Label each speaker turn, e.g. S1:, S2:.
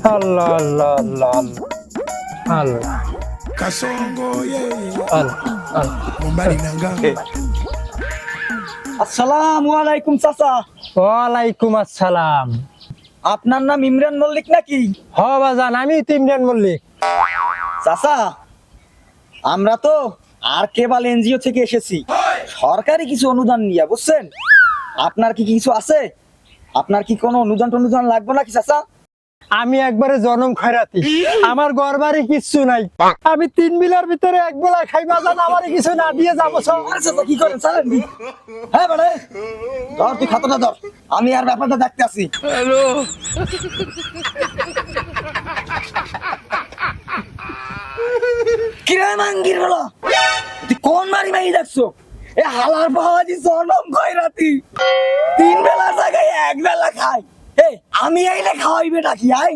S1: আল্লাহ আল্লাহ আল্লাহ আল্লাহ
S2: Kasongo ye
S1: আল্লাহ
S2: Mumbali nanga
S3: আসসালামু আলাইকুম চাচা।
S1: ওয়ালাইকুম আসসালাম।
S3: আপনার নাম ইমরান মল্লিক নাকি?
S1: হ বাজান, আমি ইমরান মল্লিক।
S3: চাচা, আমরা তো আর কেবল এনজিও থেকে এসেছি, সরকারি কিছু অনুদান নিয়ে, বুঝছেন? আপনার কি কিছু আছে? আপনার কি কোনো অনুদান লাগবে নাকি চাচা?
S1: আমি একবারে জনম খয়রাতি, আমার ঘর বাড়ি কিচ্ছু নাই। আমি 3 বিলার ভিতরে এক বেলা খাই বাজান, আমার কিছু না দিয়ে যাবো সব।
S3: আরে চাচা, কি করেন চালেন নি? হ্যাঁ বড়ে, ধর তুই খাতাটা ধর, আমি আর ব্যাপারটা দেখতে আসি। কিরে মাঙ্গির বলো, তুই কোন বাড়ি মাই দেখছো? এ হালার বাবাজি জনম খয়রাতি, 3 বেলার জায়গায় 1 বেলা খায়। এই আমি আইলে খাওয়াইবে নাকি? আয়